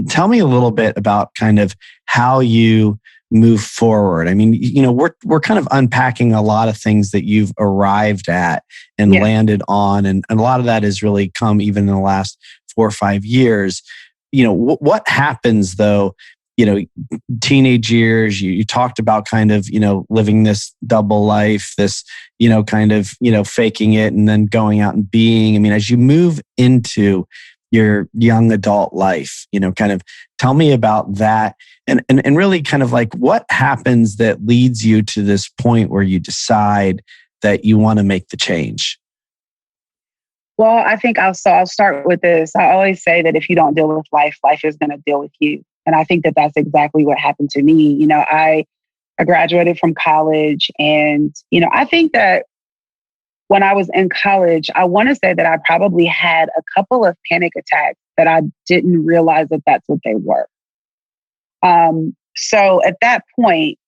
tell me a little bit about kind of how you move forward. I mean, we're kind of unpacking a lot of things that you've arrived at and landed on. And a lot of that has really come even in the last 4 or 5 years. What happens though, teenage years, you talked about kind of, living this double life, this, kind of, faking it and then going out and being, I mean, as you move into your young adult life, kind of tell me about that and really kind of like what happens that leads you to this point where you decide that you want to make the change? Well, I think I'll start with this. I always say that if you don't deal with life, life is going to deal with you. And I think that that's exactly what happened to me. I graduated from college and, I think that when I was in college, I want to say that I probably had a couple of panic attacks that I didn't realize that that's what they were. So at that point,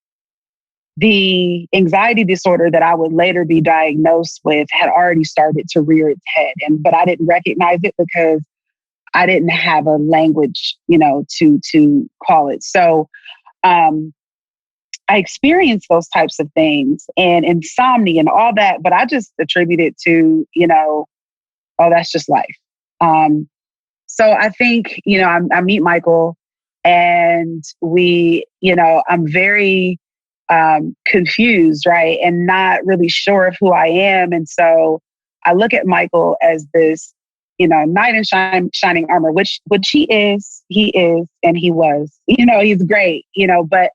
the anxiety disorder that I would later be diagnosed with had already started to rear its head. But I didn't recognize it because I didn't have a language, to call it. So I experienced those types of things and insomnia and all that, but I just attribute it to, oh, that's just life. So I think, I meet Michael and I'm very confused, right? And not really sure of who I am. And so I look at Michael as this, knight in shining armor, which he is, and he was, he's great, but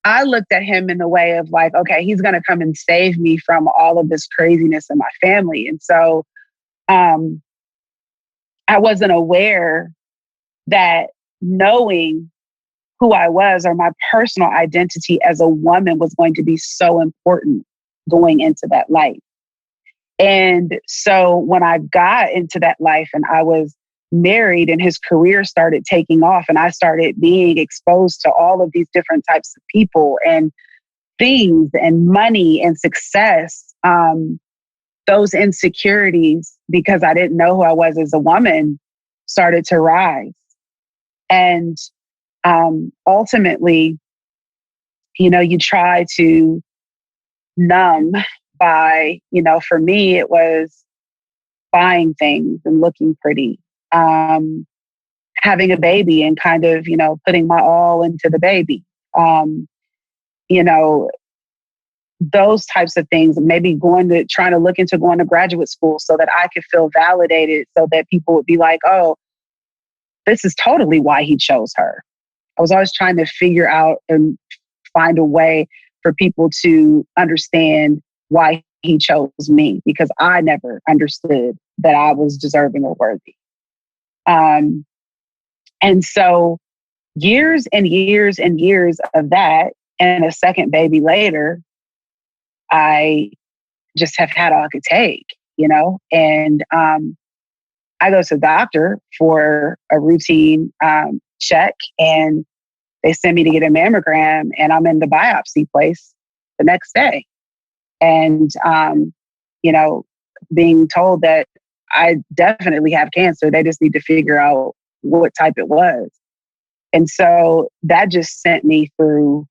I looked at him in the way of like, okay, he's going to come and save me from all of this craziness in my family. And so I wasn't aware that knowing who I was or my personal identity as a woman was going to be so important going into that life. And so when I got into that life and I was married and his career started taking off and I started being exposed to all of these different types of people and things and money and success, those insecurities, because I didn't know who I was as a woman, started to rise. And ultimately, you try to numb by, for me, it was buying things and looking pretty, having a baby and kind of, putting my all into the baby, those types of things, maybe trying to look into going to graduate school so that I could feel validated, so that people would be like, oh, this is totally why he chose her. I was always trying to figure out and find a way for people to understand why he chose me, because I never understood that I was deserving or worthy. And so years and years and years of that, and a second baby later, I just have had all I could take, and I go to the doctor for a routine check, and they send me to get a mammogram, and I'm in the biopsy place the next day. And, being told that I definitely have cancer. They just need to figure out what type it was. And so that just sent me through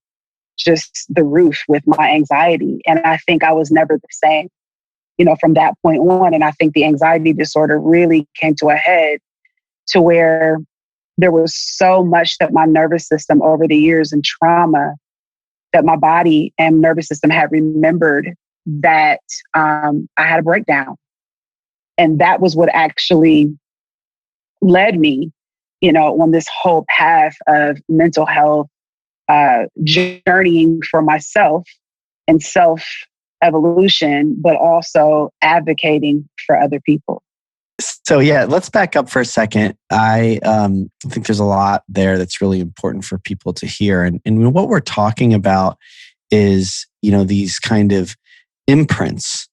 just the roof with my anxiety. And I think I was never the same, from that point on. And I think the anxiety disorder really came to a head to where there was so much that my nervous system over the years and trauma that my body and nervous system had remembered that I had a breakdown. And that was what actually led me, on this whole path of mental health, journeying for myself and self-evolution, but also advocating for other people. So yeah, let's back up for a second. I think there's a lot there that's really important for people to hear. And what we're talking about is, these kind of imprints,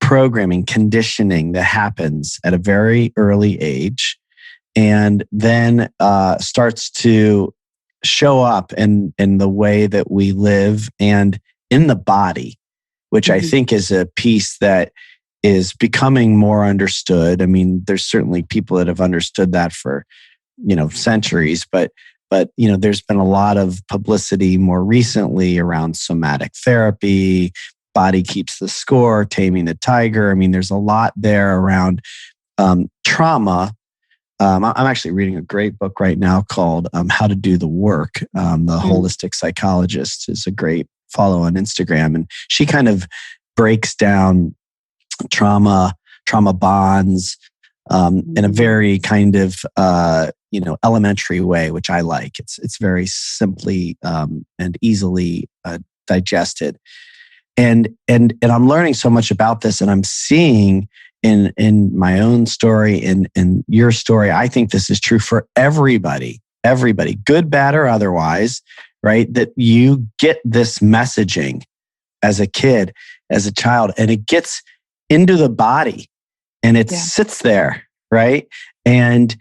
programming, conditioning that happens at a very early age and then starts to show up in the way that we live and in the body, which I think is a piece that is becoming more understood. I mean, there's certainly people that have understood that for centuries, but there's been a lot of publicity more recently around somatic therapy, body keeps the score, taming the tiger. I mean, there's a lot there around trauma. I'm actually reading a great book right now called How to Do the Work. The Holistic Psychologist is a great follow on Instagram. And she kind of breaks down trauma bonds in a very kind of, elementary way, which I like. It's very simply and easily digested. And I'm learning so much about this, and I'm seeing in my own story, in your story, I think this is true for everybody, good, bad, or otherwise, right? That you get this messaging as a kid, as a child, and it gets into the body and it sits there, right? And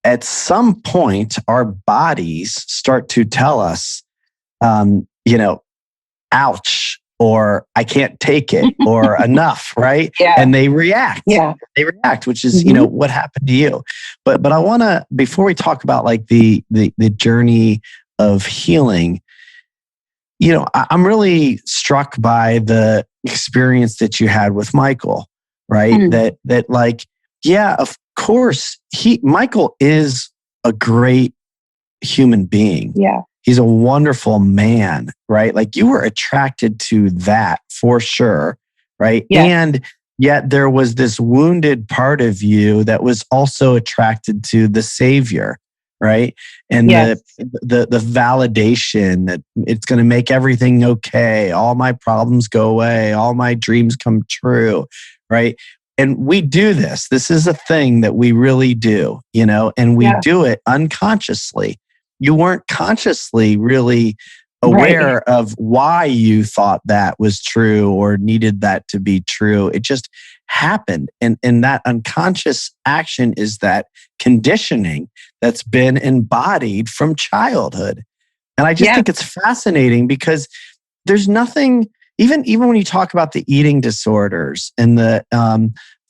at some point, our bodies start to tell us, ouch, or I can't take it, or enough, right? Yeah. And they react. Yeah. They react, which is, what happened to you. But I want to, before we talk about like the journey of healing, I'm really struck by the experience that you had with Michael, right? That like, yeah, of course, Michael is a great human being. Yeah. He's a wonderful man, right? Like you were attracted to that for sure, right? Yeah. And yet there was this wounded part of you that was also attracted to the Savior, right? And the validation that it's going to make everything okay. All my problems go away. All my dreams come true, right? And we do this. This is a thing that we really do, and we do it unconsciously. You weren't consciously really aware of why you thought that was true or needed that to be true. It just happened. And that unconscious action is that conditioning that's been embodied from childhood. And I just think it's fascinating because there's nothing, even when you talk about the eating disorders and the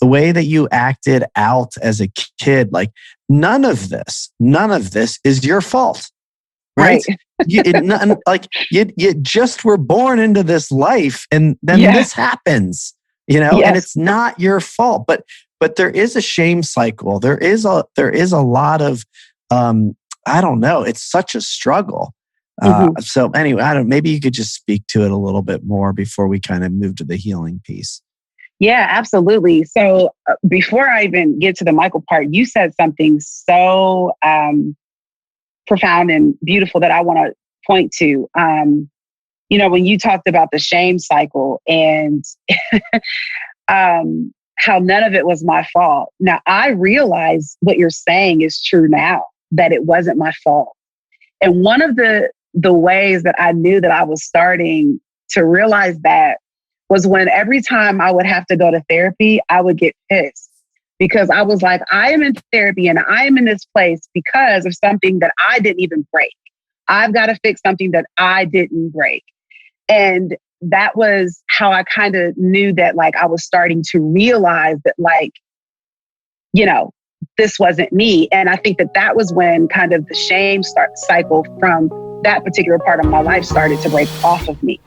way that you acted out as a kid, like none of this is your fault, right? You just were born into this life, and then this happens, and it's not your fault. But there is a shame cycle. There is a lot of I don't know. It's such a struggle. So anyway, maybe you could just speak to it a little bit more before we kind of move to the healing piece. Yeah, absolutely. So before I even get to the Michael part, you said something so profound and beautiful that I want to point to. When you talked about the shame cycle and how none of it was my fault. Now, I realize what you're saying is true now, that it wasn't my fault. And one of the ways that I knew that I was starting to realize that was when every time I would have to go to therapy, I would get pissed because I was like, I am in therapy and I am in this place because of something that I didn't even break. I've got to fix something that I didn't break. And that was how I kind of knew that like I was starting to realize that like, this wasn't me. And I think that was when kind of the shame cycle from that particular part of my life started to break off of me.